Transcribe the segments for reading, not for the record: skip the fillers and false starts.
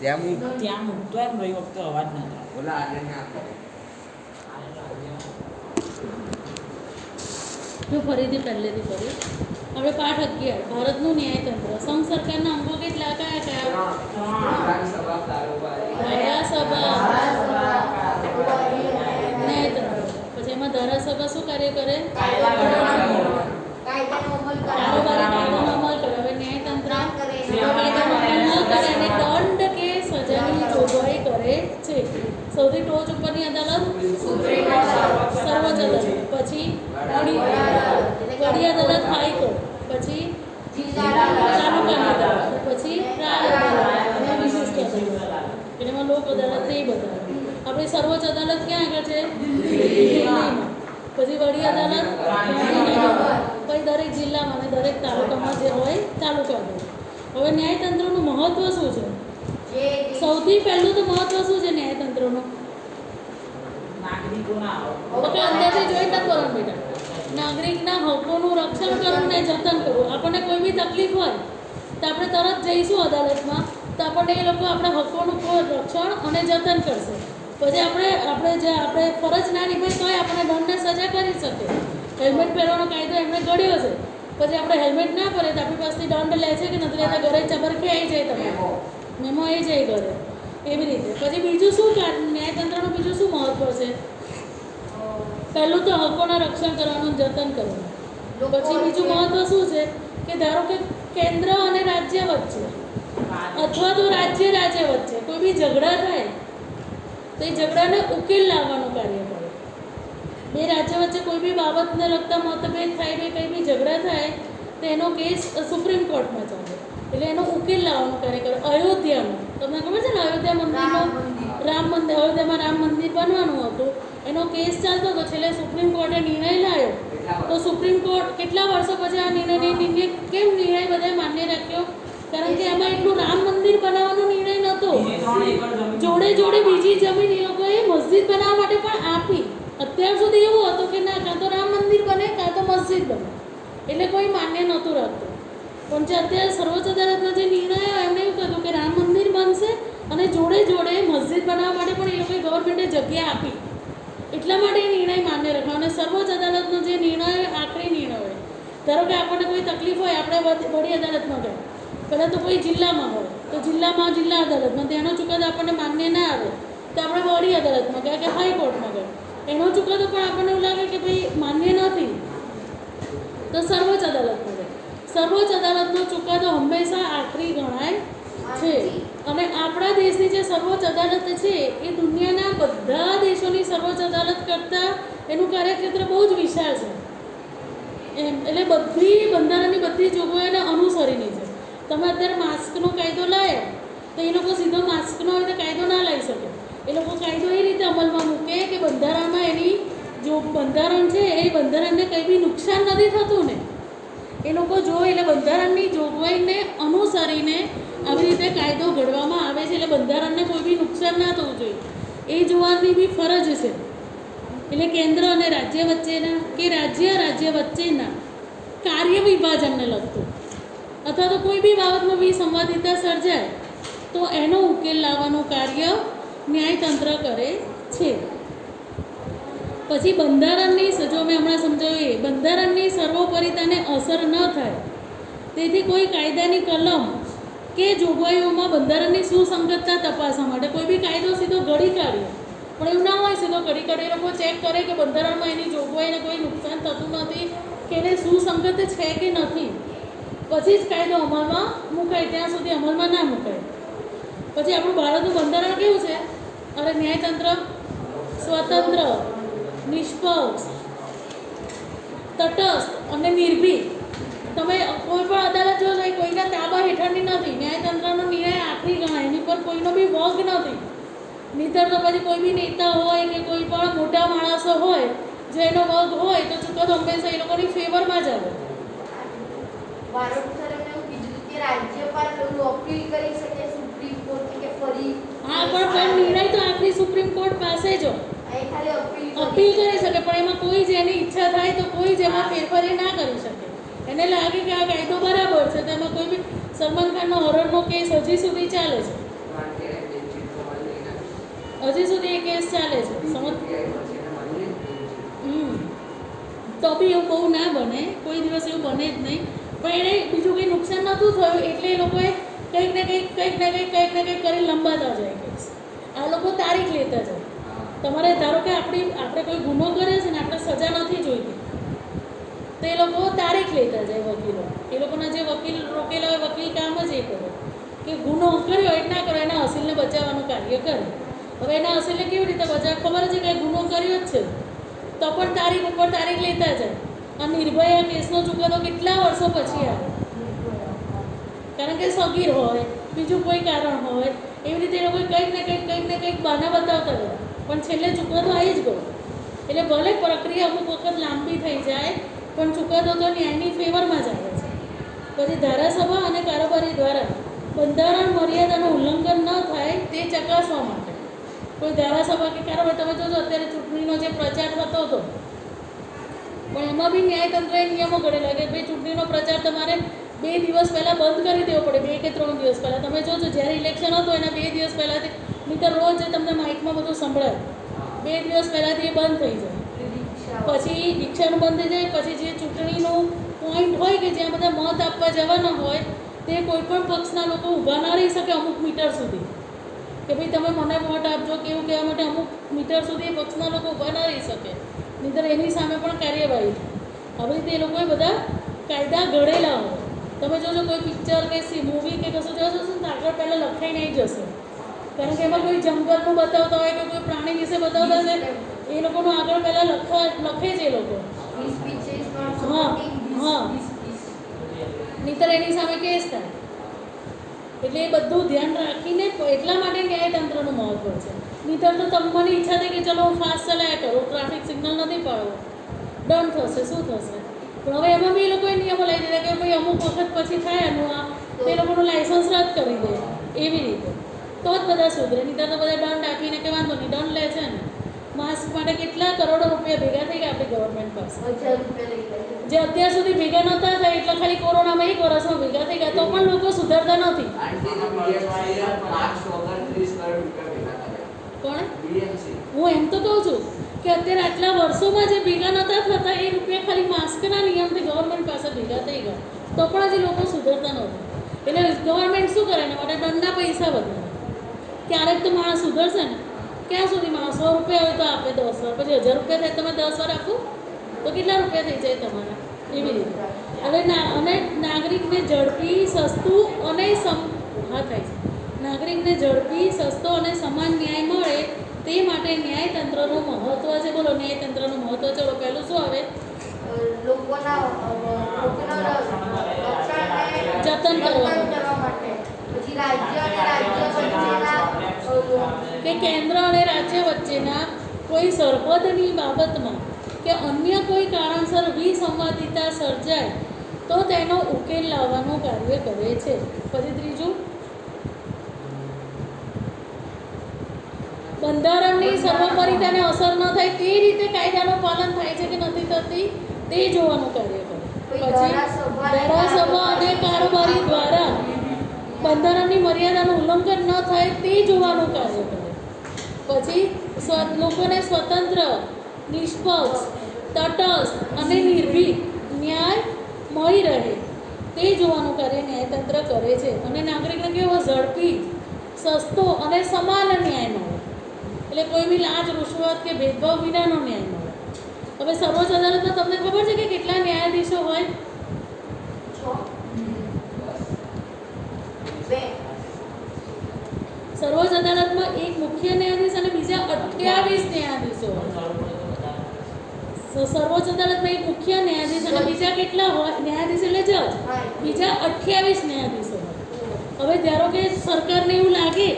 ત્યાં મૂકતો એમ ગઈ વખતે અવાજ ન થાય. બોલા આજે ના કરે. જો ફરીથી પહેલેથી કરી આપણે પાઠ 11 ભારતનું ન્યાયતંત્ર સંઘ સરકારના અંગો કેટલા કયા કયા? વિધાનસભા, કારોબારી, ધારાસભા, ન્યાયતંત્ર. પછી એમાં ધારાસભા શું કાર્ય કરે? કારોબારી કાયદાનો અમલ કરે. હવે ન્યાયતંત્ર કાયદાનો અમલ ન કરે અને દંડ કે સજાની જોગવાઈ કરે છે. સૌથી ટોચ ઉપરની અદાલત સર્વોચ્ચ અદાલત, પછી વડી અદાલત હાઈકોર્ટ, પછી તાલુકાની અદાલત, પછી પ્રાંત અદાલત અને વિશિષ્ટ અદાલત. એટલે એમાં લોક અદાલત એ બધા. આપણી સર્વોચ્ચ અદાલત ક્યાં આગળ છે? દિલ્હીમાં. પછી વડી અદાલત પછી દરેક જિલ્લામાં અને દરેક તાલુકામાં જે હોય તાલુકા અદાલત. હવે ન્યાયતંત્રનું મહત્વ શું છે? સૌથી પહેલું તો મહત્વ શું છે ન્યાયતંત્રનું? અંદરથી જોઈ ન કરો બેટા. નાગરિકના હકોનું રક્ષણ કરવું ને જતન કરવું. આપણને કોઈ બી તકલીફ હોય તો આપણે તરત જઈશું અદાલતમાં, તો આપણને એ લોકો આપણા હકોનું રક્ષણ અને જતન કરશે. પછી આપણે ફરજ ના નિભાય તોય આપણને દંડને સજા કરી શકે. હેલ્મેટ પહેરવાનો કાયદો એમણે ઘડ્યો છે, પછી આપણે હેલ્મેટ ના પહેરે તો આપણી પાસેથી દંડ લે છે કે નથી લેતા? ઘરે ચબરખી આવી જાય તમે મેમો આવી જાય ઘરે. એવી રીતે પછી બીજું શું ન્યાયતંત્રનું બીજું શું મહત્વ છે? પહેલું તો હકોના રક્ષણ કરવાનું, જતન કરવાનું. પછી બીજું મહત્વ શું છે કે ધારો કે કેન્દ્ર અને રાજ્ય વચ્ચે અથવા તો રાજ્ય વચ્ચે કોઈ બી ઝઘડા થાય તો એ ઝઘડાને ઉકેલ લાવવાનું કાર્ય કરે. બે રાજ્ય વચ્ચે કોઈ બી બાબતને લગતા મતભેદ થાય, બે કંઈ બી ઝઘડા થાય તો એનો કેસ સુપ્રીમ કોર્ટમાં ચાલે. એટલે એનો ઉકેલ લાવવાનું કાર્ય કરે. અયોધ્યામાં તમને ખબર છે ને, અયોધ્યામાં રામ મંદિર બનવાનું હતું, એનો કેસ ચાલતો હતો. છેલ્લે સુપ્રીમ કોર્ટે નિર્ણય લાવ્યો. તો સુપ્રીમ કોર્ટ કેટલા વર્ષો પછી આ નિર્ણય કેમ નિર્ણય બધાએ માન્ય રાખ્યો? કારણ કે એમાં એટલું રામ મંદિર બનાવવાનો નિર્ણય નહોતો, જોડે જોડે બીજી જમીન એ લોકોએ મસ્જિદ બનાવવા માટે પણ આપી. અત્યાર સુધી એવું હતું કે ના, કાં તો રામ મંદિર બને કાં તો મસ્જિદ બને, એટલે કોઈ માન્ય નહોતું રાખતું. પણ જે અત્યારે સર્વોચ્ચ અદાલતના જે નિર્ણયો એમણે એવું કહ્યું કે રામ મંદિર બનશે અને જોડે જોડે મસ્જિદ બનાવવા માટે પણ એ લોકોએ ગવર્મેન્ટે જગ્યા આપી. એટલા માટે એ નિર્ણય માન્ય રાખ્યો. અને સર્વોચ્ચ અદાલતનો જે નિર્ણય આખરી નિર્ણય હોય, ધારો કે આપણને કોઈ તકલીફ હોય, આપણે વડી અદાલતમાં ગયા, પહેલાં તો કોઈ જિલ્લામાં હોય તો જિલ્લા અદાલતમાં તેનો ચુકાદો આપણને માન્ય ના આવે તો આપણે વડી અદાલતમાં ગયા કે હાઈકોર્ટમાં ગયા, એનો ચુકાદો પણ આપણને એવું લાગે કે ભાઈ માન્ય નથી તો સર્વોચ્ચ અદાલતમાં ગયા. સર્વોચ્ચ અદાલતનો ચુકાદો હંમેશા આખરી ગણાય છે. અને આપણા દેશની જે સર્વોચ્ચ અદાલત છે એ દુનિયાના બધા દેશોની સર્વોચ્ચ અદાલત કરતાં એનું કાર્યક્ષેત્ર બહુ જ વિશાળ છે. એટલે બધી બંધારણની બધી જોગવાઈઓને અનુસરીની છે. તમે અત્યારે માસ્કનો કાયદો લાવ્યો તો એ લોકો સીધો માસ્કનો રીતે કાયદો ના લાવી શકે. એ લોકો કાયદો એ રીતે અમલમાં મૂકે કે બંધારણમાં એની જો બંધારણ છે એ બંધારણને કંઈ બી નુકસાન નથી થતું ને, એ લોકો જો એટલે બંધારણની જોગવાઈને અનુસરીને આવી રીતે કાયદો ઘડવામાં આવે છે. એટલે બંધારણને કોઈ બી નુકસાન ના થવું જોઈએ એ જોવાની બી ફરજ છે. એટલે કેન્દ્ર અને રાજ્ય વચ્ચેના કે રાજ્ય વચ્ચેના કાર્ય વિભાજનને લગતું અથવા તો કોઈ બી બાબતમાં વિસંવાદિતા સર્જાય તો એનો ઉકેલ લાવવાનું કાર્ય ન્યાયતંત્ર કરે છે. પછી બંધારણની જો મેં હમણાં સમજાવ્યું, બંધારણની સર્વોપરિતાને અસર ન થાય તેથી કોઈ કાયદાની કલમ કે જોગવાઈઓમાં બંધારણની સુસંગતતા તપાસવા માટે કોઈ બી કાયદો સીધો ઘડી કાઢ્યો, પણ એવું ના હોય સીધો ઘડી કાઢી લોકો ચેક કરે કે બંધારણમાં એની જોગવાઈને કોઈ નુકસાન થતું નથી કે એને સુસંગત છે કે નથી, પછી જ કાયદો અમલમાં મુકાય. ત્યાં સુધી અમલમાં ના મુકાય. પછી આપણું ભારતનું બંધારણ કેવું છે? અરે ન્યાયતંત્ર સ્વતંત્ર, નિષ્પક્ષ, તટસ્થ અને નિર્ભીક. તમે કોઈ પણ અદાલત જો એ કોઈના તાબા હેઠળની નથી. ન્યાયતંત્રનો નિર્ણય આખરી ગણાય, એની પર કોઈનો બી વગ નથી. નહીંતર તો પછી કોઈ બી નેતા હોય કે કોઈ પણ મોટા માણસો હોય જો એનો વગ હોય તો ચુકાદો હંમેશા એ લોકોની ફેવરમાં જ આવે. હા, પણ નિર્ણય તો આખરી સુપ્રીમ કોર્ટ પાસે જ અપીલ કરી શકે, પણ એમાં કોઈ જેની ઈચ્છા થાય તો કોઈ જ એમાં ફેરફાર ના કરી શકે. એને લાગે કે આ કાયદો બરાબર છે તો એમાં કોઈ બી સલમાન ખાનનો હોરરનો કેસ હજી સુધી ચાલે છે કારણ કે બેનચીટ તો મળી ને હજી સુધી એ કેસ ચાલે છે સમજ UPI પછી એને મળી જ બેનચીટ. તો બી એવું બહુ ના બને, કોઈ દિવસ એવું બને જ નહીં. પણ એને બીજું કંઈ નુકસાન નહોતું થયું એટલે એ લોકોએ કંઈક ને કંઈક કરી લંબાતા જાય કેસ. આ લોકો તારીખ લેતા જાય. તમારે ધારો કે આપણે કોઈ ગુનો કર્યો છે ને આપણે સજા નથી જોઈતી તો એ લોકો તારીખ લેતા જાય વકીલો. એ લોકોના જે વકીલ રોકેલા હોય વકીલ કામ જ એ કરે કે ગુનો કર્યો એ ના કરો, એના અસીલને બચાવવાનું કાર્ય કરે. હવે એના અસીલને કેવી રીતે બચાવે? ખબર છે કે ગુનો કર્યો જ છે તો પણ તારીખ ઉપર તારીખ લેતા જાય. અને નિર્ભયા કેસનો ચુકાદો કેટલા વર્ષો પછી આવે, કારણ કે સગીર હોય, બીજું કોઈ કારણ હોય, એવી રીતે એ લોકો કંઈક ને કંઈક બહાના બતાવતા ગયા પણ છેલ્લે ચુકાદો આવી જ ગયો. એટલે ભલે પ્રક્રિયા અમુક વખત લાંબી થઈ જાય પણ ચુકાદો તો ન્યાયની ફેવરમાં જ આવે છે. પછી ધારાસભા અને કારોબારી દ્વારા બંધારણ મર્યાદાનું ઉલ્લંઘન ન થાય તે ચકાસવા માટે કોઈ ધારાસભા કે કારોબાર, તમે જોજો અત્યારે ચૂંટણીનો જે પ્રચાર થતો હતો પણ એમાં બી ન્યાયતંત્રએ નિયમો ઘડેલા કે ભાઈ ચૂંટણીનો પ્રચાર તમારે 2 દિવસ પહેલાં બંધ કરી દેવો પડે, 2 કે 3 દિવસ પહેલાં. તમે જોજો જ્યારે ઇલેક્શન હતો એના 2 દિવસ પહેલાંથી, નહીં તો રોજ તમને માઇકમાં બધું સંભળાય, 2 દિવસ પહેલાંથી એ બંધ થઈ જાય. પછી દીક્ષાનું બંધ થઈ જાય. પછી જે ચૂંટણીનું પોઈન્ટ હોય કે જ્યાં બધા મત આપવા જવાના હોય તે કોઈ પણ પક્ષના લોકો ઊભા ના રહી શકે અમુક મીટર સુધી કે ભાઈ તમે મને વોટ આપજો કે એવું કહેવા માટે અમુક મીટર સુધી એ પક્ષના લોકો ઊભા ના રહી શકે, નહીંતર એની સામે પણ કાર્યવાહી થાય. આવી રીતે એ લોકોએ બધા કાયદા ઘડેલા હોય. તમે જોજો કોઈ પિક્ચર કે મૂવી કે કશું જોશો ને આગળ પહેલાં લખાઈને આવી જશે, કારણ કે એમાં કોઈ જંગલનું બતાવતા હોય કે કોઈ પ્રાણી વિશે બતાવતા હશે એ લોકોનું આગળ પહેલાં લખે છે એ લોકો. હા હા, નહીંતર એની સામે કેસ થાય. એટલે એ બધું ધ્યાન રાખીને એટલા માટે ન્યાયતંત્રનું મહત્વ છે. નહીંતર તો તમને ઈચ્છા થઈ કે ચલો હું ફાસ્ટ ચલાયા કરું, ટ્રાફિક સિગ્નલ નથી પાડવો, દંડ થશે, શું થશે? પણ હવે એમાં બી એ લોકોએ નિયમો લઈ દીધા કે ભાઈ અમુક વખત પછી થાય એનું આ તો એ લોકોનું લાઇસન્સ રદ કરી દે. એવી રીતે તો જ બધા સુધરે, નહીંતર તો બધા દંડ આપીને કે વાંધો નહીં દંડ લે છે ને. માસ્ક માટે કેટલા કરોડો રૂપિયા ભેગા થઈ ગયા આપણી ગવર્મેન્ટ પાસે, જે અત્યાર સુધી ભેગા નહોતા થાય એટલે ખાલી કોરોનામાં 1 વર્ષમાં ભેગા થઈ ગયા તો પણ લોકો સુધરતા નથી. કોણ? હું એમ તો કહું છું કે અત્યારે આટલા વર્ષોમાં જે ભેગા નહોતા થતા એ રૂપિયા ખાલી માસ્કના નિયમથી ગવર્મેન્ટ પાસે ભેગા થઈ ગયા તો પણ હજી લોકો સુધરતા નહોતા. એટલે ગવર્મેન્ટ શું કરે એના માટે દંડના પૈસા વધારે. ક્યારેક તો માણસ સુધરશે ને. ક્યાં સુધી માણસ 100 રૂપિયા હોય તો આપે 10 વાર, પછી 1000 રૂપિયા થાય તમે 10 વાર આપો તો કેટલા રૂપિયા થઈ જાય તમારા? એવી રીતે હવે અને નાગરિકને ઝડપી, સસ્તું અને નાગરિકને ઝડપી, સસ્તો અને સમાન ન્યાય મળે તે માટે ન્યાયતંત્રનું મહત્વ છે. બોલો ન્યાયતંત્રનું મહત્વ. ચલો પહેલું શું આવે? જતન કરવા માટે. કે કેન્દ્ર અને રાજ્ય વચ્ચેના કોઈ સરહદની બાબતમાં કે અન્ય કોઈ કારણસર વિસંવાદિતા સર્જાય તો તેનો ઉકેલ લાવવાનું કાર્ય કરે છે. પછી ત્રીજું, બંધારણની સર્વોપરિતાને અસર ન થાય તે રીતે કાયદાનું પાલન થાય છે કે નથી થતી તે જોવાનું કાર્ય કરે. પછી ધારાસભા અને કારોબારી દ્વારા બંધારણની મર્યાદાનું ઉલ્લંઘન ન થાય તે જોવાનું કાર્ય કરે. પછી લોકોને સ્વતંત્ર, નિષ્પક્ષ, તટસ્થ અને નિર્ભીક ન્યાય મળી રહે તે જોવાનું કાર્ય ન્યાયતંત્ર કરે છે. અને નાગરિકને કેવો ઝડપી, સસ્તો અને સમાન ન્યાય મળે, એટલે કોઈ બી લાંચ, રૂશ્વત કે ભેદભાવ વિનાનો ન્યાય મળે. હવે સર્વોચ્ચ અદાલતમાં તમને ખબર છે કે કેટલા ન્યાયાધીશો હોય? 2. સર્વોચ્ચ અદાલતમાં એક મુખ્ય ન્યાયાધીશ અને બીજા 28 ન્યાયાધીશો હોય. સર્વોચ્ચ અદાલતમાં એક મુખ્ય ન્યાયાધીશ અને બીજા કેટલા હોય? ન્યાયાધીશ એટલે જજ, બીજા 28 ન્યાયાધીશો હોય. હવે ધારો કે સરકારને એવું લાગે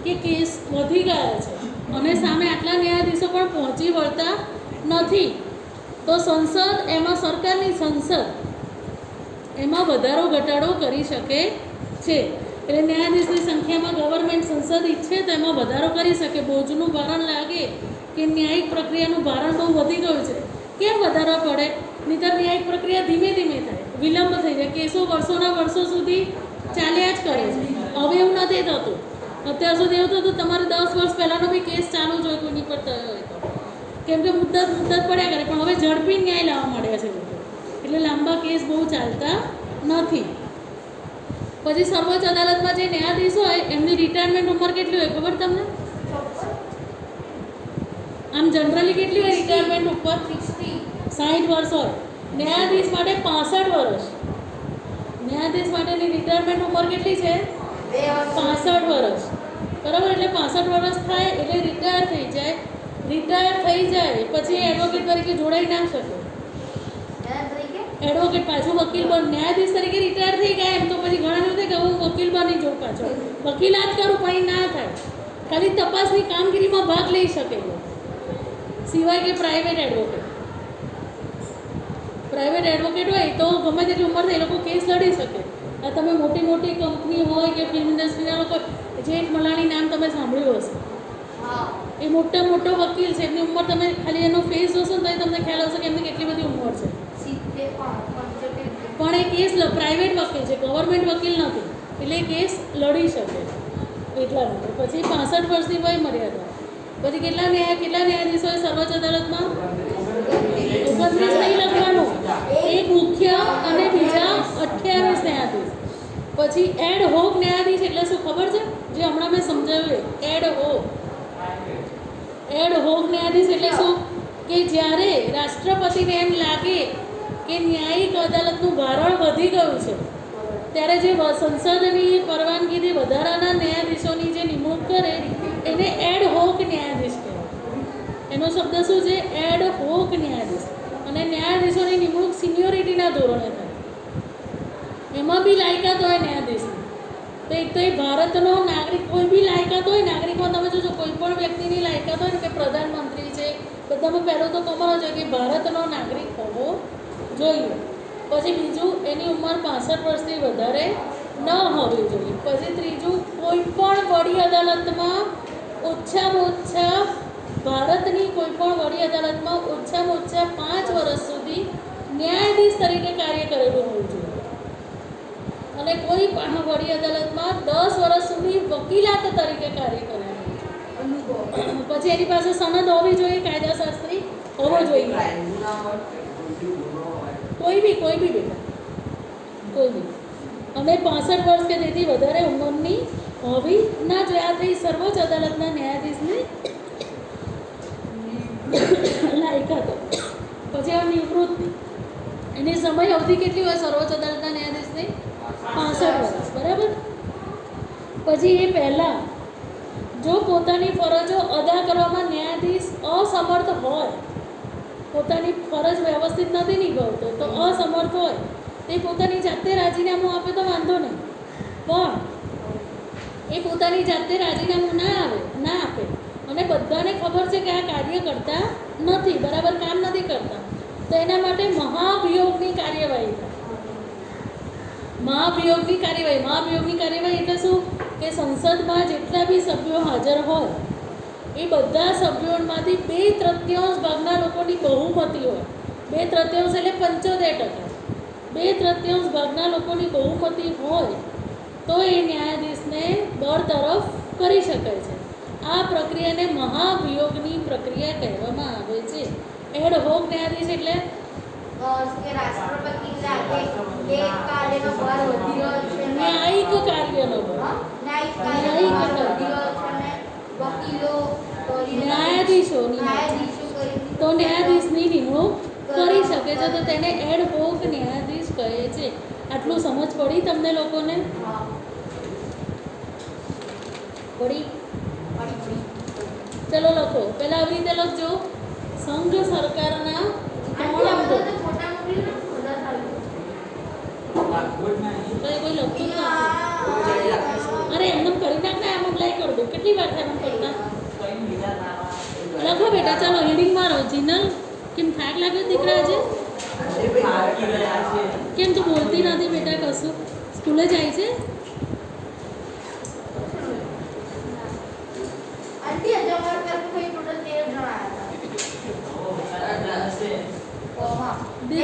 કે કેસ વધી ગયા છે અને સામે આટલા ન્યાયાધીશો પણ પહોંચી વળતા નથી તો સંસદ એમાં સરકારની સંસદ એમાં વધારો ઘટાડો કરી શકે છે. એટલે ન્યાયાધીશની સંખ્યામાં ગવર્મેન્ટ સંસદ ઈચ્છે તો એમાં વધારો કરી શકે. બોજનું ભારણ લાગે કે ન્યાયિક પ્રક્રિયાનું ભારણ બહુ વધી ગયું છે, કેમ વધારવા પડે? નહીંતર ન્યાયિક પ્રક્રિયા ધીમે ધીમે થાય, વિલંબ થઈ જાય, કેસો વર્ષોના વર્ષો સુધી ચાલ્યા જ કરે છે. હવે એવું નથી થતું. અત્યાર સુધી એવું થતું તમારે 10 વર્ષ પહેલાંનો બી કેસ ચાલુ જ હોય કોઈની પર થયો હોય તો, કેમ કે મુદ્દત પડ્યા કરે. પણ હવે ઝડપી ન્યાય લાવવા માંડ્યા છે લોકો, એટલે લાંબા કેસ બહુ ચાલતા નથી. પછી સર્વોચ્ચ અદાલતમાં જે ન્યાયાધીશ હોય એમની રિટાયરમેન્ટ ઉંમર કેટલી હોય ખબર તમને? આમ જનરલી કેટલી હોય રિટાયરમેન્ટ ઉપર? 60 વર્ષ હોય. ન્યાયાધીશ માટે 65 વર્ષ. ન્યાયાધીશ માટેની રિટાયરમેન્ટ ઉંમર કેટલી છે? 65 વર્ષ. બરાબર, એટલે 65 વર્ષ થાય એટલે રિટાયર થઈ જાય. રિટાયર થઈ જાય પછી એડવોકેટ તરીકે જોડાઈ ના શકે. એડવોકેટ પાછું વકીલ બન, ન્યાયાધીશ તરીકે રિટાયર થઈ ગયા એમ તો પછી ઘણા એવું થાય કે હું વકીલ બની જાઉં પાછો, વકીલાત કરું પણ એ ના થાય. ખાલી તપાસની કામગીરીમાં ભાગ લઈ શકે સિવાય કે પ્રાઇવેટ એડવોકેટ હોય તો ગમે તેટલી ઉંમર થાય એ લોકો કેસ લડી શકે. આ તમે મોટી મોટી કંપની હોય કે ફિલ્મ ઇન્ડસ્ટ્રીના લોકો, જેઠ મલાણી નામ તમે સાંભળ્યું હશે, એ મોટો વકીલ છે. એમની ઉંમર તમે ખાલી એનો ફેસ જોશો ને તો તમને ખ્યાલ આવશે કે એમની કેટલી બધી ઉંમર છે. પણ એ કેસ પ્રાઇવેટ વકીલ છે, ગવર્મેન્ટ વકીલ નથી, એટલે એ કેસ લડી શકે એટલા માટે. પછી 65 વર્ષની વય મર્યાદા. પછી કેટલા ન્યાયાધીશો હોય સર્વોચ્ચ અદાલતમાં? 29 નહીં લખવાનું, એક મુખ્ય અને બીજા 28 ન્યાયાધીશ. પછી એડ હોક ન્યાયાધીશ એટલે શું ખબર છે? જે હમણાં મેં સમજાવ્યું એડ હોક ન્યાયાધીશ એટલે શું કે જ્યારે રાષ્ટ્રપતિને એમ લાગે કે ન્યાયિક અદાલતનું ભારણ વધી ગયું છે ત્યારે જે સંસદની પરવાનગીથી વધારાના ન્યાયાધીશોની જે નિમણૂક કરે એને એડ હોક ન્યાયાધીશ કહેવાય. એનો શબ્દ શું છે? એડ હોક ન્યાયાધીશ. અને ન્યાયાધીશોની નિમણૂક સિનિયોરિટીના ધોરણે થાય. એમાં બી લાયકાત હોય ન્યાયાધીશની. તો એક તો એ ભારતનો નાગરિક, કોઈ બી લાયકાત હોય નાગરિકમાં, તમે જોજો કોઈ પણ વ્યક્તિની લાયકાત હોય ને કે પ્રધાનમંત્રી છે, બધામાં પહેલું તો તમારો છે કે ભારતનો નાગરિક હોવો જોઈએ. પછી બીજું એની ઉંમર 65 વર્ષથી વધારે ન હોવી જોઈએ. પછી ત્રીજું કોઈ પણ વડી અદાલતમાં ઓછામાં ઓછા, ભારતની કોઈ પણ વડી અદાલતમાં ઓછામાં ઓછા 5 વર્ષ સુધી ન્યાયાધીશ તરીકે કાર્ય કરેલું હોવું જોઈએ. અને કોઈ પણ વડી અદાલતમાં 10 વર્ષ સુધી વકીલાત તરીકે કાર્ય કરેલું હોવું જોઈએ. પછી એની પાસે સનદ હોવી જોઈએ, કાયદાશાસ્ત્રી હોવો જોઈએ. કોઈ બી બેટા, કોઈ બી. અને 65 વર્ષ કે તેથી વધારે ઉંમરની હોવી ના જોઈએ. આ થઈ સર્વોચ્ચ અદાલતના ન્યાયાધીશની લાયકાતો. પછી આ નિવૃત્તિ, એની સમય અવધિ કેટલી હોય સર્વોચ્ચ અદાલતના ન્યાયાધીશની? 65 વર્ષ. બરાબર. પછી એ પહેલાં જો પોતાની ફરજો અદા કરવામાં ન્યાયાધીશ અસમર્થ હોય, પોતાની ફરજ વ્યવસ્થિત નથી નિભાવતો તો અસમર્થ હોય, તે પોતાની જાતે રાજીનામું આપે તો વાંધો નહીં. પણ એ પોતાની જાતે રાજીનામું ના આપે અને બધાને ખબર છે કે આ કાર્ય કરતા નથી, બરાબર કામ નથી કરતા, તો એના માટે મહાભિયોગની કાર્યવાહી થાય. મહાભિયોગની કાર્યવાહી એટલે શું કે સંસદમાં જેટલા બી સભ્યો હાજર હોય એ બધા સભ્યોમાંથી 2/3 ભાગના લોકોની બહુમતી હોય. 2/3 એટલે 75%. 2/3 ભાગના લોકોની બહુમતી હોય તો એ ન્યાયાધીશને બરતરફ કરી શકાય છે. આ પ્રક્રિયાને મહાભિયોગની પ્રક્રિયા કહેવામાં આવે છે. એડ હોક ન્યાયાધીશ એટલે ન્યાયિક કાર્યનો તો ન્યાયાધીશની નિમણૂક કરી શકે છે, તો તેને એડ હોક ન્યાયાધીશ કહે છે. આટલું સમજ પડી તમને લોકોને? પડી? ચલો લખો. પહેલા આવી રીતે લખજો. સંઘ સરકારના કોઈ લખતું નથી. અરે એમને કરી નાખ ને, આમ અપ્લાય કરી દો. કેટલી વાર થાય એમ કરતા? લખો બેટા, ચાલો હેડિંગ મારો. જીનલ, કેમ થાક લાગ્યો દીકરા આજે? કેમ તું બોલતી નથી બેટા કશું? સ્કૂલે જાય છે?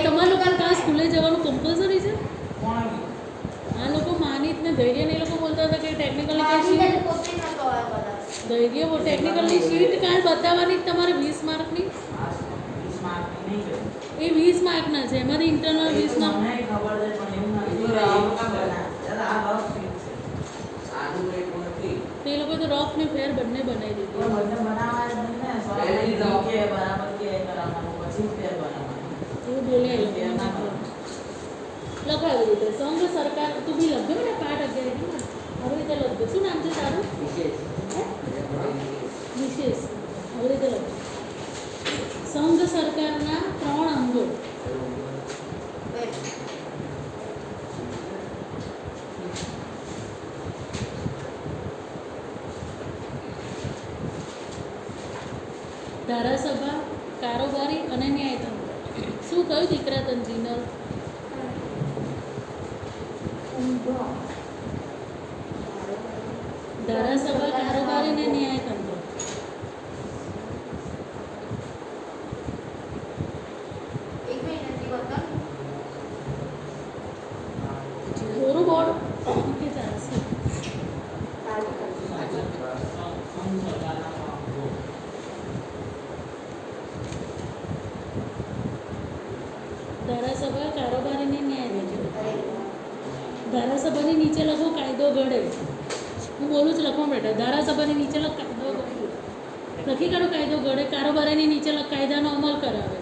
તમારા લોકોને કાં સ્કૂલે જવાનું કમ્પલસરી છે? આ લોકો માનીત ને ધૈર્ય ને એ લોકો બોલતા હતા કે ટેકનિકલી મારી પોતે નતો આવ્યો બધા ધૈર્ય वो ટેકનિકલી શીટ કાલ બતાવવાની જ તમારે 20 માર્કની. આ 20 માર્કની નહીં ગઈ. એ 20 માર્કના છે એમાંથી ઇન્ટરનલ 20 માર્ક. મને ખબર છે પણ એવું નથી કે આવું કામ બના ચાલ આ રફ શીટ છે સાદું એટલું નથી. તે લોકો તો રફ ને ફેર બંને બનાવી દીધી. પણ બંને બનાવવા જ નહીં ને પહેલી સો રફ. કે બરાબર કે કરાવવાનું પછી ફેર બનાવવાનું એવું બોલે એ ફેર ના લોકો. કરવાનું. લખાવી રીતે સંઘ સરકાર તું બી લખજો ને પાઠ 11 માં આવી રીતે લખજો. શું નામ છે તારું? વિશેષ. હે? વિશેષ. આવી રીતે લખજો. સંઘ સરકારના 3 અંગો. ધારાસભા, કારોબારી અને ન્યાયતંત્ર. શું કહ્યું દીકરા તને જીનલ? ધારાસભા, કારોબારી અને ન્યાયતંત્ર. એક મહિનાથી બતાવ થોડું બોર્ડ કે ચાલશે. ધારાસભા, કારોબારી અને ન્યાયતંત્ર. ધારાસભાની નીચે લખો કાયદો ઘડે. હું બોલું જ લખો બેટા. ધારાસભાની નીચે લખ કાયદો ઘડે. લખી કાઢો કાયદો ઘડે. કારોબારીની નીચે લખ કાયદાનો અમલ કરાવે.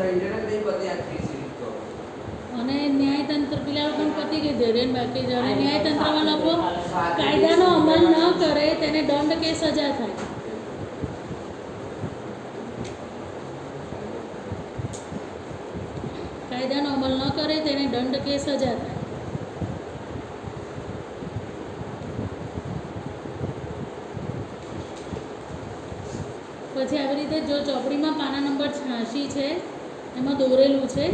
દંડને નહીં બધી આખી સીટ તો. અને ન્યાયતંત્ર પેલા લોકોને પતી ગઈ ધૈર્યન બાકી છે. અને ન્યાયતંત્રમાં લખો કાયદાનો અમલ ન કરે તેને દંડ કે સજા થાય. કાયદાનો અમલ ન કરે તેને દંડ કે સજા થાય. પછી આવી રીતે જો ચોપડીમાં પાના નંબર 86 છે એમાં દોરેલું છે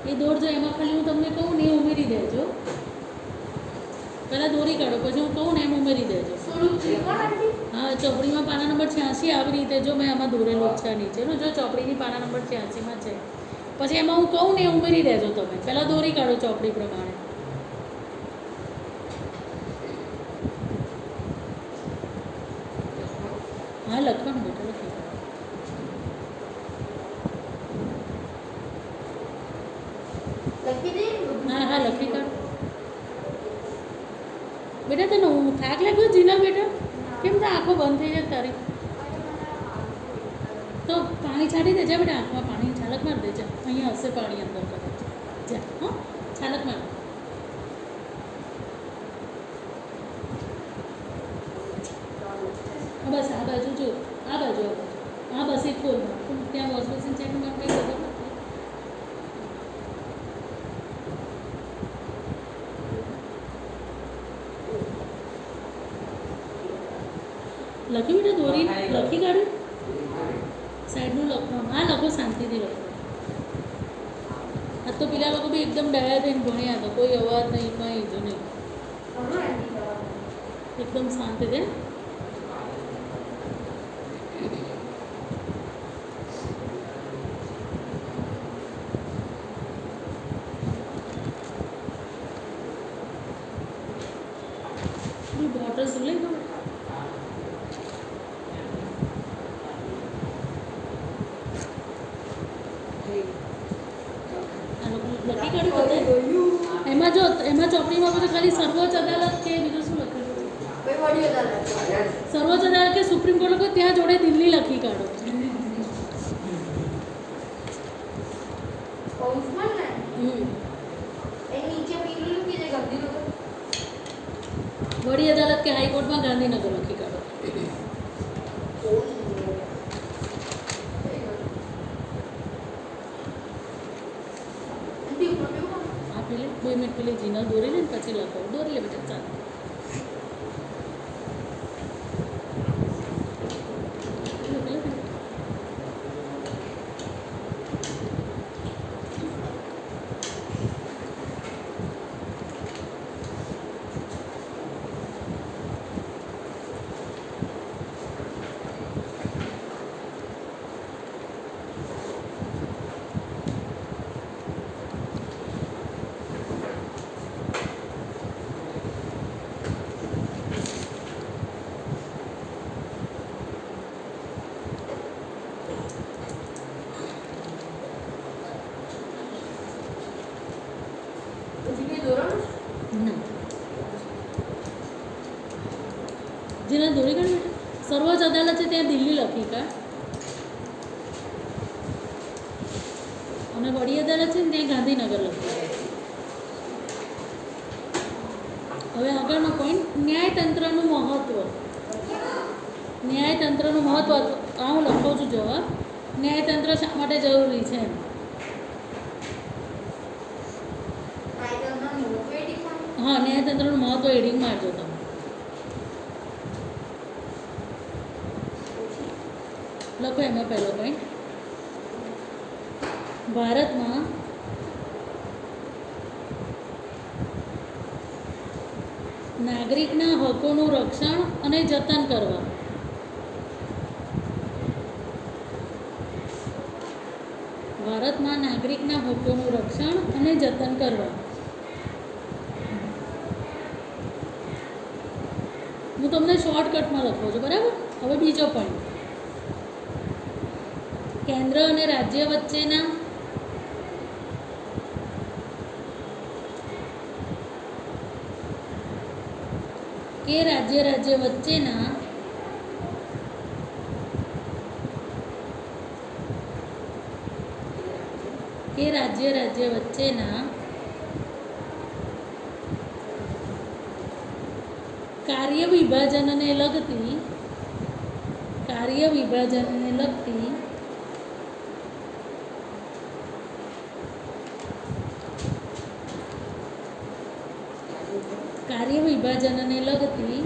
એ દોરજો. એમાં ખાલી હું તમને કહું ને એ ઉમેરી દેજો. પહેલાં દોરી કાઢો પછી હું કહું ને એમ ઉમેરી દેજો. થોડુંક ત્રિકોણ આંટી હા, ચોપડીમાં પાના નંબર 86 આવી રીતે જો મેં આમાં દોરેલું છે નીચેનું. જો ચોપડીની પાના નંબર 86માં છે પછી એમાં હું કહું ને એ ઉમેરી દેજો તમે. પહેલાં દોરી કાઢો ચોપડી પ્રમાણે. હા, લખવાનું બેટા લખી કાઢો. લખી દે હા હા લખી કાઢો બેટા. તને હું થાક લાગ્યો જીના બેટા? કેમ તો આંખો બંધ થઈ જાય તારી? તો પાણી છાંટી દેજે બેટા. આંખમાં પાણી છાલક મારી દેજે. અહીંયા હશે પાણી અંદર કદાચ. જા હો, છાલક માર. હા બસ આ બાજુ જો. આ બાજુ આ બાજુ. હા બસ એ ખોલ. ત્યાં વોશ બેસિન છે કે મને કંઈ ખબર નથી. લખી બેટા દોરી લખી કાઢ્યું. સાઈડનું લખવાનું. હા લખો શાંતિથી લખો. આ તો પેલા લોકો બી એકદમ ડાયા થઈને ભણ્યા હતા. કોઈ અવાજ નહીં કંઈ જ નહીં. ઘણું આંટી જવાનું એકદમ શાંતિ છે. બોટલ તો લઈ દો. આ લોકો લખી કાઢ્યું બધે. એમાં જો એમાં ચોપડીમાં બધું ખાલી સર્વોચ્ચ અદાલત કે બીજું શું લખેલું છે? કોઈ વડી અદાલત સર્વોચ્ચ અદાલત કે સુપ્રીમ કોર્ટ લોકો ત્યાં જોડે દિલ્હી લખી કાઢો. કૌંસમાં ને હમ. એ નીચે પેલું લખી દે ગાંધીનગર વડી અદાલત કે હાઈકોર્ટમાં ગાંધીનગર લખી કાઢો. આ પેલે 2 મિનિટ પેલી જીનલ દોરી લે ને પછી લખો. દોરી લે બેટા ચાલ. પછી કઈ ધોરણ ના જેના દોરી કાઢ બેટા સર્વોચ્ચ અદાલત છે ત્યાં દિલ્હી લખી કાઢ અને વડી અદાલત છે ને ત્યાં ગાંધીનગર લખી કાઢ. હવે આગળનો પોઈન્ટ ન્યાયતંત્રનું મહત્વ. ન્યાયતંત્રનું મહત્વ આ હું લખું છું જવાબ. ન્યાયતંત્ર શા માટે જરૂરી છે એમ. કાયદાના મોટિવેટિંગ પણ હા ન્યાયતંત્રનું મહત્વ એડિંગ મારજો તમે. લખો એમાં પહેલો પોઈન્ટ. ભારતમાં નાગરિકના હકોનું રક્ષણ અને જતન કરવા. ભારતમાં નાગરિકના હકોનું રક્ષણ અને જતન કરવા. હું તમને શોર્ટકટમાં લખું છું બરાબર. હવે બીજો પોઈન્ટ. કેન્દ્ર અને રાજ્ય વચ્ચેના રાજ્ય વચ્ચેના રાજ્ય વચ્ચેના કાર્ય વિભાજનને લગતી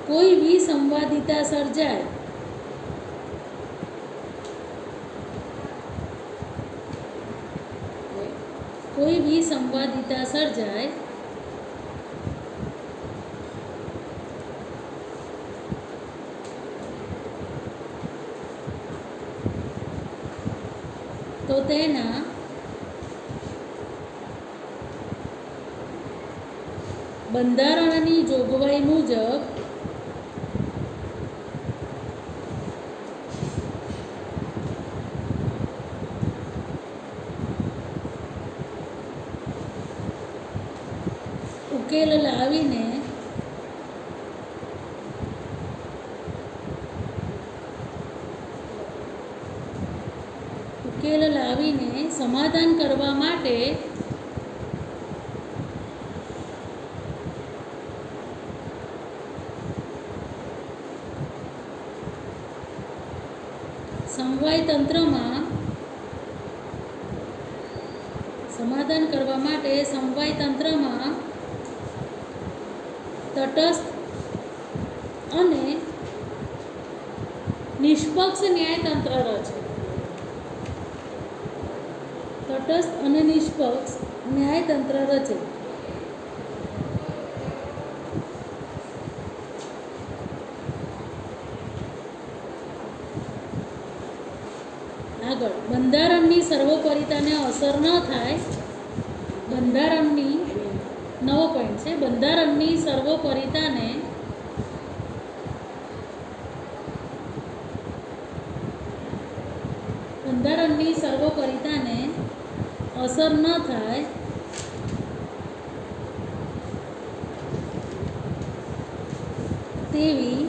કોઈ વિસંવાદિતા સર્જાય તો તેના બંધારણની જોગવાઈ મુજબ ઉકેલ લાવીને સમાધાન કરવા માટે સમવાય તંત્રમાં તટસ્થ અને નિષ્પક્ષ ન્યાયતંત્ર રચે. આગળ બંધારણની સર્વોપરિતાને અસર ન થાય. નવો પોઈન્ટ છે. બંધારણની સર્વોપરિતાને અસર ન થાય તેવી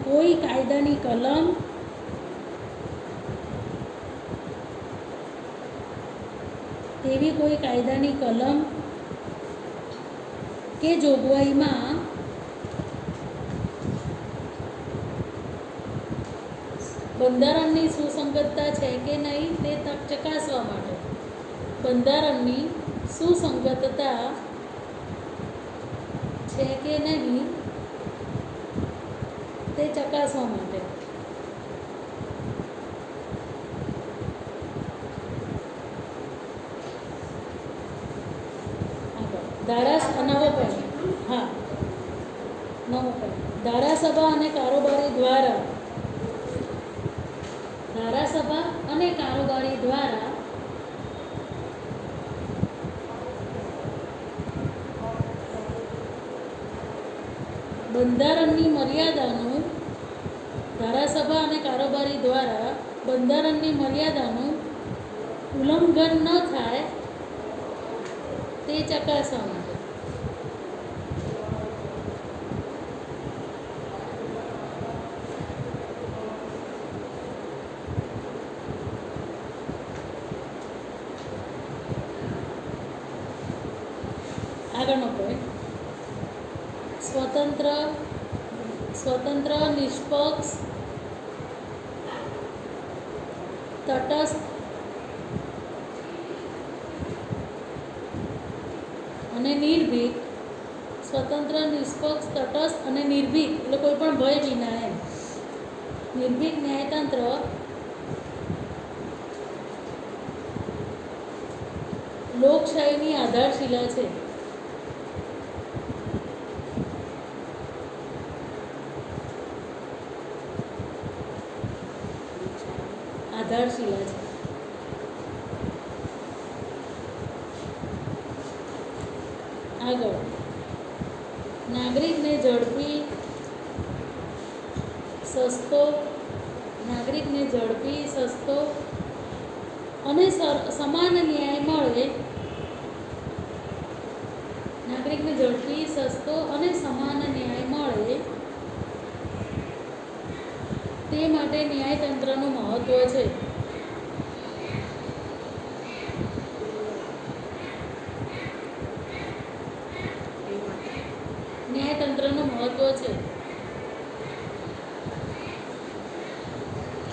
કોઈ કાયદાની કલમ કે જોગવાઈમાં બંધારણની સુસંગતતા છે કે નહીં તે ચકાસવા માટે. બંધારણની સુસંગતતા છે કે નહીં તે ચકાસવા માટે. નવો પોઈન્ટ. હા નવો પોઈન્ટ. ધારાસભા અને કારોબારી દ્વારા બંધારણની મર્યાદાનું ધારાસભા અને કારોબારી દ્વારા બંધારણની મર્યાદાનું ઉલ્લંઘન ન થાય તે ચકાસવા માટે. આગળનો પોઈન્ટ સ્વતંત્ર નિષ્પક્ષ તટસ્થ અને નિર્ભીક. સ્વતંત્ર નિષ્પક્ષ તટસ્થ અને નિર્ભીક એટલે કોઈ પણ ભય વિના એમ. નિર્ભીક ન્યાયતંત્ર લોકશાહીની આધારશિલા છે. આધારશિલા છે. આગળ નાગરિકને ઝડપી સસ્તો અને સમાન ન્યાય મળે. નાગરિકને ઝડપી સસ્તો અને સમાન ન્યાય મળે તે માટે ન્યાયતંત્રનું મહત્વ છે. ન્યાયતંત્રનું મહત્વ છે.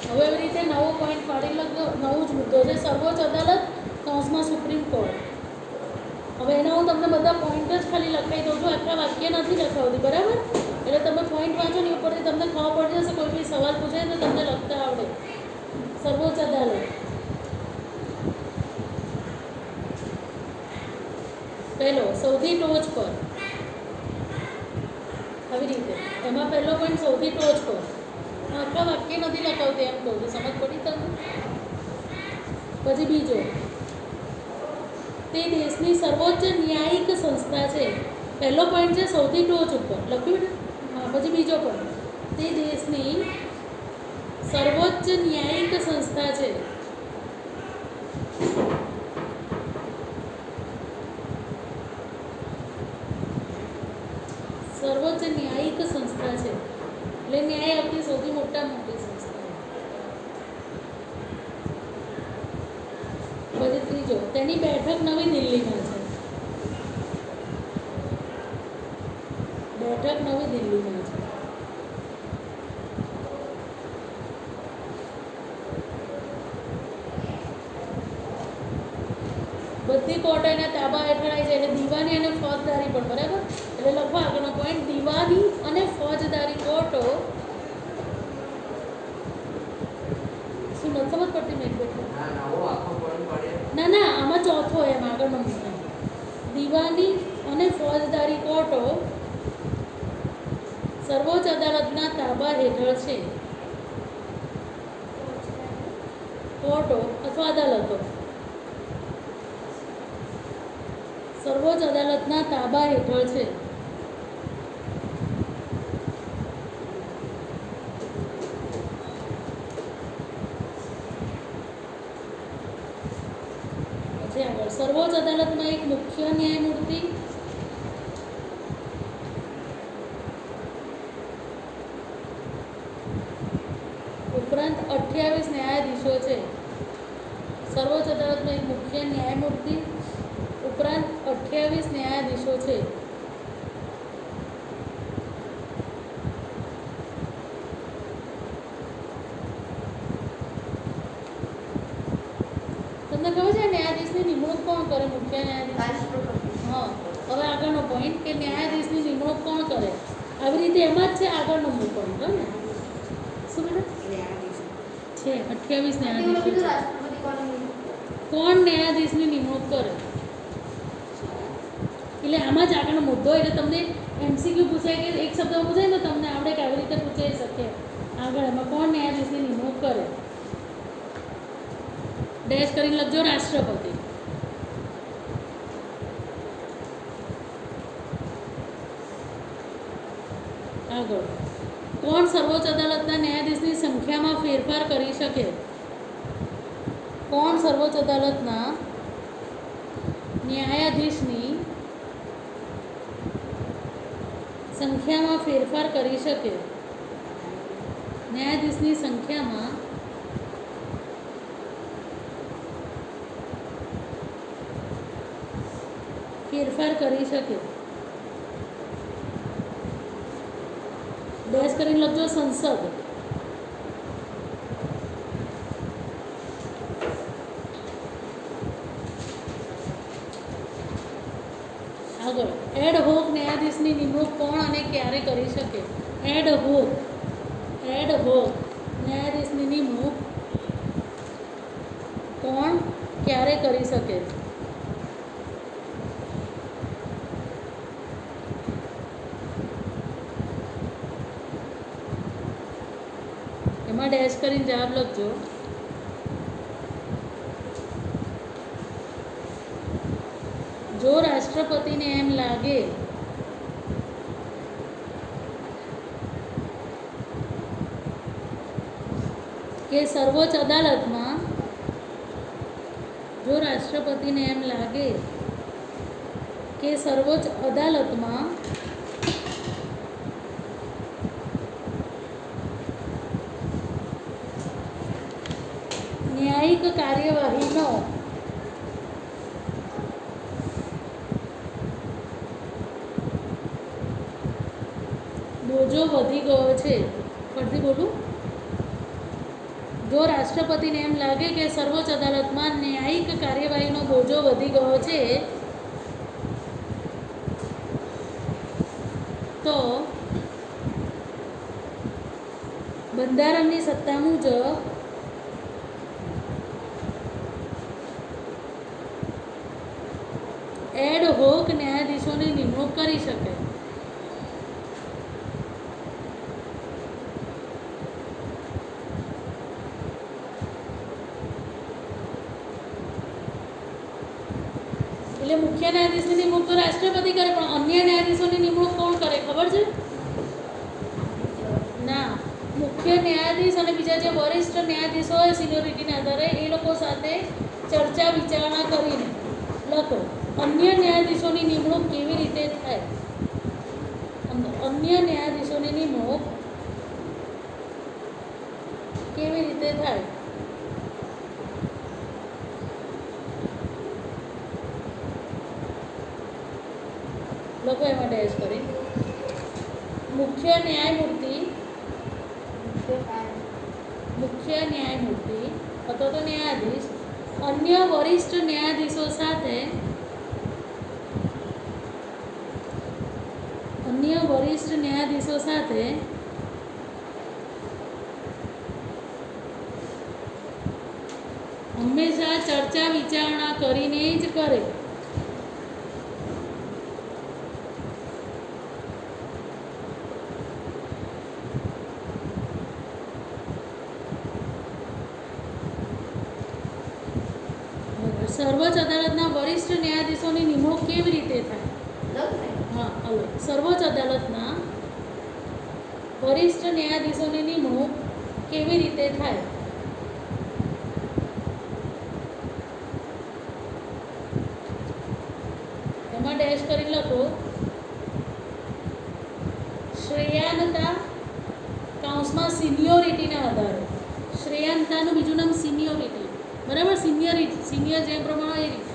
હવે એવી રીતે નવો પોઈન્ટ પાડી લખો. નવું જ મુદ્દો છે સર્વોચ્ચ અદાલત કૌંસમાં સુપ્રીમ કોર્ટ. હવે એના હું તમને બધા પોઈન્ટ જ ખાલી લખાઈ દઉં છું, આખા વાક્ય નથી લખાવતી, બરાબર? એટલે તમે પોઈન્ટ વાંચો ને ઉપરથી તમને ખબર પડી જશે. કોઈ બી સવાલ પૂછે તો તમને લખતા આવડે. સર્વોચ્ચ અદાલત પહેલો સૌથી ટોચ પર. આવી રીતે એમાં પહેલો પોઈન્ટ સૌથી ટોચ પર. આખા વાક્ય નથી લખાવતી એમ કહું છું, સમજ પડી તમને? પછી બીજો તે દેશની સર્વોચ્ચ ન્યાયિક સંસ્થા છે. પહેલો પોઈન્ટ છે સૌથી ટોચ ઉપર, લખ્યું ને? હા. પછી બીજો પોઈન્ટ તે દેશની સર્વોચ્ચ ન્યાયિક સંસ્થા છે. સર્વોચ્ચ ન્યાયિક સંસ્થા છે એટલે ન્યાય આપણી સૌથી મોટી સંસ્થા. પછી ત્રીજો તેની બેઠક નવી દિલ્હીમાં છે. બેઠક નવી દિલ્હીમાં છે. બધી કોર્ટ એના તાબા હેઠળ આવી જાય એટલે દીવાની અને ફોજદારી પણ, બરાબર? એટલે લખવા આગળનો પોઈન્ટ દીવાની અને ફોજદારી કોર્ટો. શું નથી સમજ પડતી? મેં ના ના આમાં ચોથો એમ આગળનો મુદ્દો. દીવાની અને ફોજદારી કોર્ટો સર્વોચ્ચ અદાલતના તાબા હેઠળ છે. કોર્ટો અથવા અદાલતો સર્વોચ્ચ અદાલતના તાબા હેઠળ છે. પછી આગળ સર્વોચ્ચ અદાલતમાં એક મુખ્ય ન્યાયમૂર્તિ, ઉપરાંત 28 ન્યાયાધીશો છે. સર્વોચ્ચ અદાલતમાં એક મુખ્ય ન્યાયમૂર્તિ ઉપરાંત 28 ન્યાયાધીશો છે. તમને ખબર છે ન્યાયાધીશની નિમણૂક કોણ કરે? મુખ્ય ન્યાયાધીશ. હા. હવે આગળનો પોઈન્ટ કે ન્યાયાધીશની નિમણૂક કોણ કરે? આવી રીતે એમાં જ છે આગળનો પોઈન્ટ. હો ને? શું બેટા છે? 28 ન્યાયાધીશો. કોણ ન્યાયાધીશની નિમણૂક કરે? એટલે આમાં જ આગળનો મુદ્દો. એટલે તમને MCQ પૂછાય કે એક શબ્દમાં પૂછાય ને તો તમને આવડે કે આવી રીતે પૂછાઈ શકે. આગળ એમાં કોણ ન્યાયાધીશની નિમણૂક કરે? ડેશ કરીને લખજો રાષ્ટ્રપતિ. આગળ કોણ સર્વોચ્ચ અદાલતના ન્યાયાધીશની સંખ્યામાં ફેરફાર કરી શકે? કોણ સર્વોચ્ચ અદાલતના ન્યાયાધીશની સંખ્યામાં ફેરફાર કરી શકે? ન્યાયાધીશની સંખ્યામાં ફેરફાર કરી શકે. ડેશ કરીને લખજો સંસદ. આગળ એડ હોક ન્યાયાધીશની નિમણૂક કોણ અને ક્યારે કરી શકે? એડ હોક ન્યાયાધીશની નિમણૂક કોણ ક્યારે કરી શકે? એમાં ડેશ કરીને જવાબ લખજો. જો રાષ્ટ્રપતિને એમ લાગે કે સર્વોચ્ચ અદાલતમાં ન્યાયિક કાર્યવાહીનો બોજો વધી ગયો છે. ફરીથી બોલું. જો રાષ્ટ્રપતિને એમ લાગે કે સર્વોચ્ચ અદાલતમાં ન્યાયિક કાર્યવાહીનો બોજો વધી ગયો છે તો બંધારણની સત્તા મુજબ એડ હોક ન્યાયાધીશોની નિમણૂક કરી શકે. એટલે મુખ્ય ન્યાયાધીશની નિમણૂક તો રાષ્ટ્રપતિ કરે, પણ અન્ય ન્યાયાધીશોની નિમણૂક કોણ કરે ખબર છે? ના, મુખ્ય ન્યાયાધીશ અને બીજા જે વરિષ્ઠ ન્યાયાધીશો હોય સિનિયોરિટીના આધારે એ લોકો સાથે ચર્ચા વિચારણા કરીને લખો. અન્ય ન્યાયાધીશોની નિમણૂક કેવી રીતે થાય? અન્ય ન્યાયાધીશોની નિમણૂક કેવી રીતે થાય? લખો એમાં ડેશ કરી. મુખ્ય ન્યાયમૂર્તિ અથવા તો ન્યાયાધીશ અન્ય વરિષ્ઠ ન્યાયાધીશો સાથે હંમેશા ચર્ચા વિચારણા કરીને જ કરે. સર્વોચ્ચ અદાલતના વરિષ્ઠ ન્યાયાધીશોની નિમણૂક કેવી રીતે થાય? હા, હલો. સર્વોચ્ચ અદાલતના વરિષ્ઠ ન્યાયાધીશોની નિમણૂક કેવી રીતે થાય? એમાં ડેશ કરી લખો શ્રેયાનતા કાઉન્સમાં સિનિયોરિટીના આધારે. શ્રેયાનતાનું બીજું નામ સિનિયોરિટી, બરાબર? સિનિયર જે પ્રમાણે એ રીતે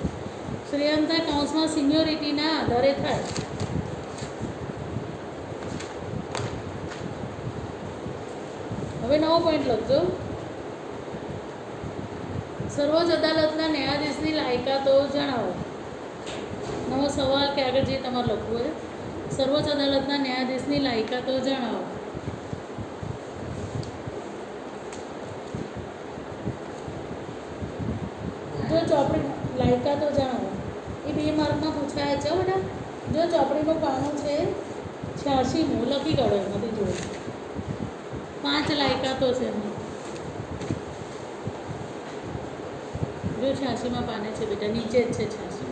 શ્રેયાનતા કાઉન્સમાં સિનિયોરિટીના આધારે થાય. હવે નવો પોઈન્ટ લખજો. સર્વોચ્ચ અદાલતના ન્યાયાધીશની લાયકાતો જણાવો. નવો સવાલ કે આગળ જે તમારે લખવું હોય. સર્વોચ્ચ અદાલતના ન્યાયાધીશની લાયકાતો જણાવો. જો ચોપડી લાયકાતો જણાવો. એ 2 માર્કમાં પૂછાયા છે બેટા. જો ચોપડીનું પાનું છે 86મું લખી કાઢો એમાંથી જોઈ. 5 લાયકાતો છે એમાં. જો 86માં પાને છે બેટા, નીચે જ છે 86.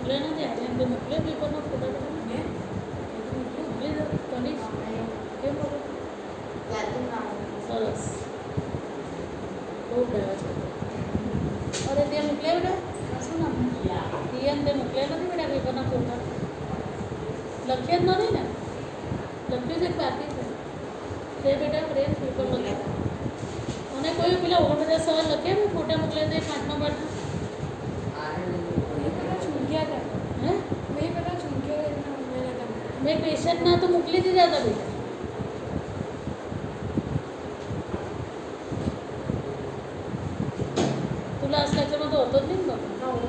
મોકલ્યા નથી આજે એમ તો મોકલ્યા પેપરનો ફોટો મેં મોકલી દો કનીશ કેમ બોલો યાદનું નામ. સરસ બહુ ડાયા છે અરે તે મોકલ્યા બેટા શું નામ રિયન તે મોકલ્યા નથી બેટા પેપરના ફોટા લખ્યા જ નથી ને લખ્યું છે કે બાકી છે તે બેટા પ્રેમ પેપર લખ્યા અને કોઈ પેલા 49 સવાલ લખ્યા ને ફોટા મોકલ્યા તે 5નો પાઠ મેં પેલા ચૂંટ્યા હતા હે મેં પેલા ચૂંટ્યા હતા ઉમેર્યા હતા મેં ક્વેશ્ચનના તો મોકલી દીધા હતા બેટા તું લાસ્ટ લેક્ચરમાં તો હતો જ નહીં ને બાપા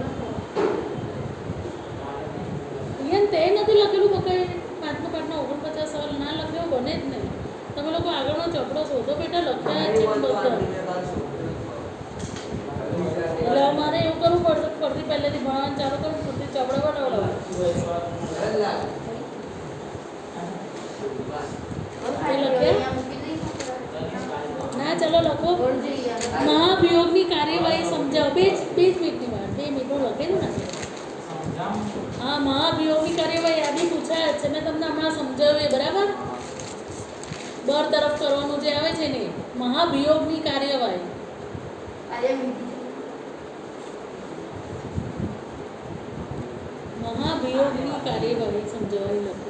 રિયન તે નથી લખેલું પકડ 5નો પાઠના 49 સવાલ ના લખ્યો બને જ નહીં તમે લોકો આગળનો ચોપડો શોધો બેટા લખ્યા જ છે બધા એટલે અમારે એવું કરવું પડશે પડતી પહેલેથી ભણવાનું ચાલુ કરવું પડતી ચોપડા બનાવડાવવા અહીંયા મૂકી દઈ. ના ચલો લખો બોલ જોઈએ હવે. મહાભિયોગની કાર્યવાહી સમજાવો બે જ મિનિટની વાર 2 મિનિટનું લખેલું ને હા મહાભિયોગની કાર્યવાહી યાદી પૂછાય જ છે મેં તમને હમણાં સમજાવ્યું બરાબર બર તરફ કરવાનું જે આવે છે ને મહાભિયોગની કાર્યવાહી આજે મીઠી મહાભિયોગની કાર્યવાહી સમજાવવાની લખો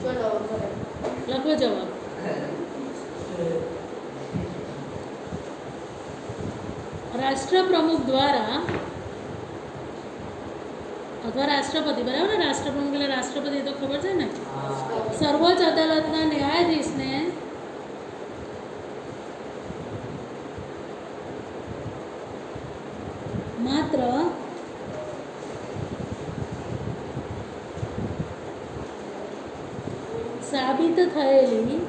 છો ચલો હવે. લખો જવાબ રાષ્ટ્રપ્રમુખ દ્વારા અથવા રાષ્ટ્રપતિ બરાબર ને રાષ્ટ્રપ્રમુખ એટલે રાષ્ટ્રપતિ તો ખબર છે ને સર્વોચ્ચ અદાલતના ન્યાયાધીશને માત્ર સાબિત થયેલી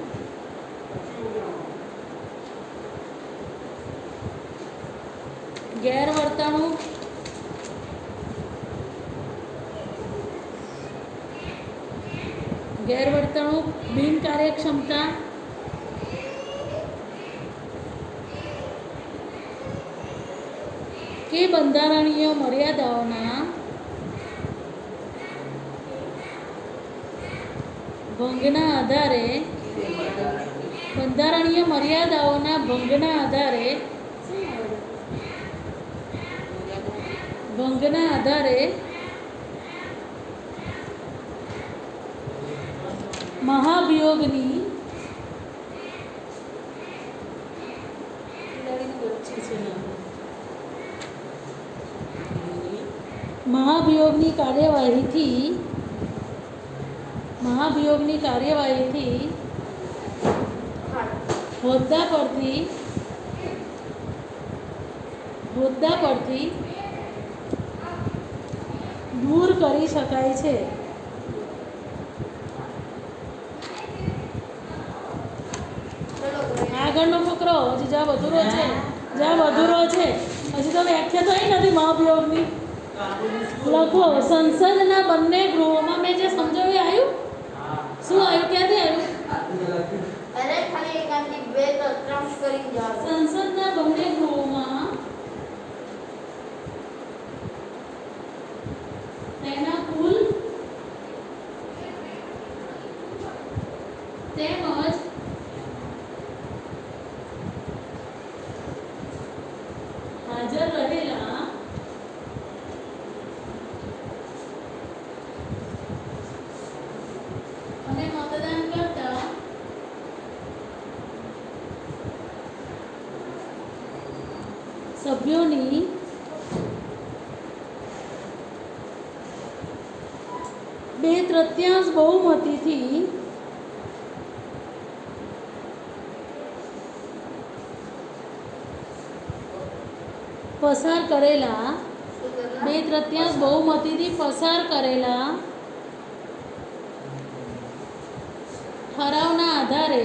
ગેરવર્તણૂક બિનકાર્યક્ષમતા કે બંધારણીય મર્યાદાઓના ભંગના આધારે બંધારણીય મર્યાદાઓના ભંગના આધારે મહાભિયોગની કાર્યવાહીથી હોદ્દા પરથી દૂર કરી શકાય છે આગળનો ફકરો હજી જ્યાં વધુરો છે હજી તો વ્યાખ્યા થઈ નથી મહાભિયોગની લખો સંસદના બંને ગૃહોમાં મેં જે સમજાવ્યું આવ્યું શું આવ્યું ક્યાંથી આવ્યું અરે ખાલી એકાંતની 2 તો 3 કરીને જાઓ. સંસદના બંને ગૃહોમાં તેના કુલ તેમજ હાજર રહેલા અને મતદાન કરતા સભ્યોની બે તૃતીયાંશ બહુમતીથી પસાર કરેલા શું કરલા? 2/3 બહુમતીથી પસાર કરેલા ઠરાવના આધારે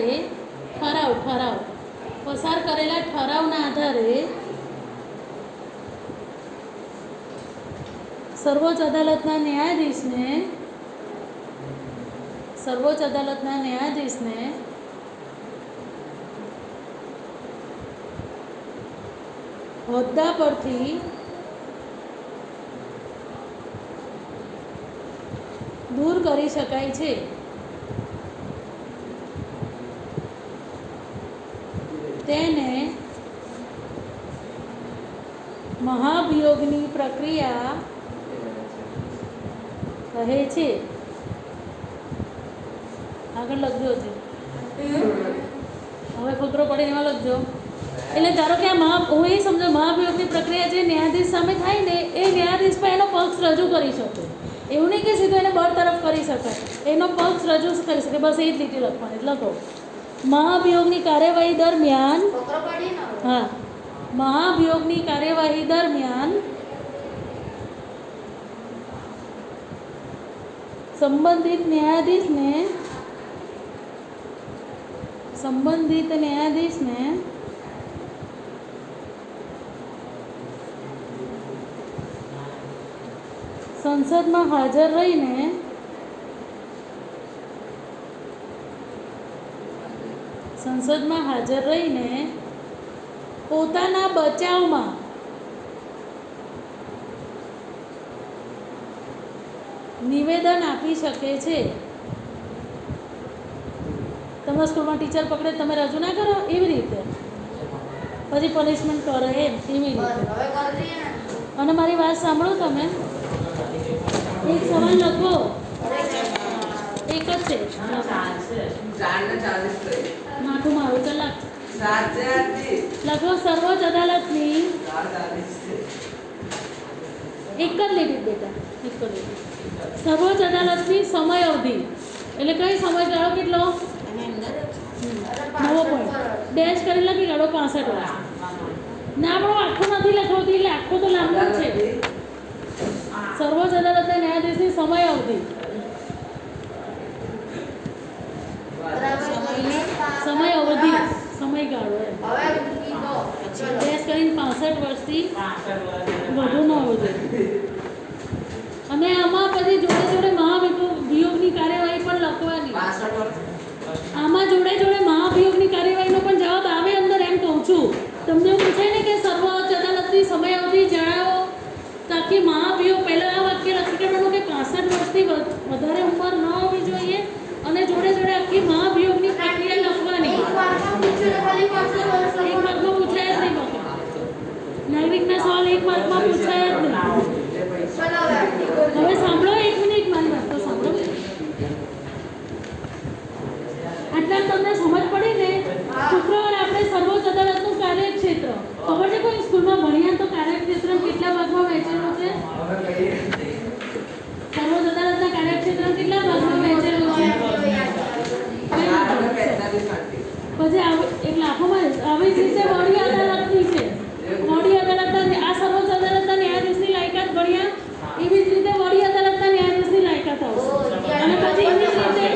પસાર કરેલા ઠરાવના આધારે સર્વોચ્ચ અદાલતના ન્યાયાધીશને હોદ્દા પરથી દૂર કરી શકાય છે. તેને મહાભિયોગની પ્રક્રિયા કહે છે. આગળ લખજો છે, હવે ફકરો પડીને એમાં લખજો. એટલે ધારો કે આ હું એ સમજો મહાભિયોગની પ્રક્રિયા જે ન્યાયાધીશ સામે થાય ને એ ન્યાયાધીશ પર એનો પક્ષ રજૂ કરી શકે. એવું નહીં કે સીધું એને બરતરફ કરી શકાય, એનો પક્ષ રજૂ કરી શકે. બસ એ જ લીટી લખવાની. લખો મહાભિયોગની કાર્યવાહી દરમિયાન, ફકરો પડીએ ને હવે. હા, મહાભિયોગની કાર્યવાહી દરમિયાન સંબંધિત ન્યાયાધીશને સંસદમાં હાજર રહીને પોતાના બચાવમાં નિવેદન આપી શકે છે. તમારા સ્કૂલમાં ટીચર પકડે તમે રજૂ ના કરો એવી રીતે, પછી પનિશમેન્ટ કરે એમ એવી બસ રીતે. હવે કરી દઈએ ને. અને મારી વાત સાંભળો તમે, એક સવાલ લખો, એક જ છે. 4:40 થઈ. માથું મારું કલાક 7:40. લખો સર્વોચ્ચ અદાલતની 4:40 એક જ લીટી બેટા, એક જ લીટી. સર્વોચ્ચ અદાલતની સમય અવધિ એટલે કઈ સમયગાળો કેટલો? નવો પોઈન્ટ ડેશ કરી લખી કાઢો 65 વર્ષ. ના પણ આખું નથી લખાવતી એટલે આખું તો લાંબુ જ છે. સર્વોચ્ચ અદાલતના ન્યાયાધીશની સમય અવધિ, સમય અવધિ, સમયગાળો એમ. હવે મૂકી દો. ચલો. ડેશ કરીને 65 વર્ષથી વધુ ન હોવું જોઈએ. અને આમાં પછી જોડે જોડે મહાભિયોગની કાર્યવાહી પણ લખવાની. 65 વર્ષ. આમાં જોડે જોડે મહાભિયોગની કાર્યવાહીનો પણ જવાબ આવે અંદર, એમ કહું છું. તમને એવું પૂછાય ને કે સર્વોચ્ચ અદાલતની સમય અવધિ જણાવો, તાકી મહાભિયોગ પહેલાં આ વાક્ય લખી કાઢવાનું કે 65 વર્ષથી વધારે ઉંમર ન હોવી જોઈએ, અને જોડે જોડે આખી મહાભિયોગની પ્રક્રિયા લખવાની. એક વારમાં પૂછ્યું તો ખાલી 65 વર્ષ એક માર્કમાં પૂછાય જ નહીં બાકી. નાગરિકના સવાલ એક માર્કમાં પૂછાય જ નહીં. ચલો હવે આટલી કરી દો. હવે સાંભળો, એક મિનિટ મારી વાત તો સાંભળો. આટલા તમને સમજ પડી ને? શુક્રવારે આપણે સર્વોચ્ચ અદાલતનું કાર્યક્ષેત્ર ખબર છે? કોઈ સ્કૂલમાં ભણ્યા તો કાર્યક્ષેત્ર કેટલા ભાગમાં વહેંચેલું છે? સર્વોચ્ચ અદાલતના કાર્યક્ષેત્ર કેટલા ભાગમાં વહેંચેલું છે? પછી એટલે આખોમાં આવી જ રીતે વડી અદાલતની છે. વડી અદાલતના આ સર્વોચ્ચ અદાલતના ન્યાયાધીશની લાયકાત ભણ્યા, એવી જ રીતે વડી અદાલતના ન્યાયાધીશની લાયકાત આવશે. અને પછી એવી જ રીતે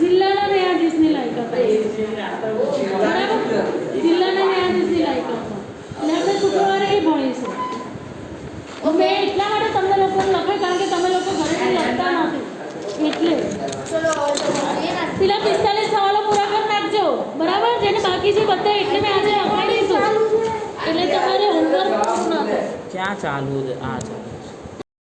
જિલ્લાના ન્યાયાધીશની લાયકાત આવશે. બરાબર? જિલ્લાના ન્યાયાધીશની લાયકાત. એટલે આપણે શુક્રવારે એ ભણીશું. મેં એટલા માટે તમને લોકોને લખે કારણ કે તમે લોકો ઘરેથી લખતા નથી એટલે. ચલો હવે તો મૂકીએ ને. પેલા 45 સવાલો પૂરા કરી નાખજો, બરાબર? જેને બાકી છે બધા એટલે મેં આજે લખાઈ દઈશું, એટલે તમારે હોમવર્ક પૂર્ણ. ક્યાં ચાલુ છે? આ ચાલુ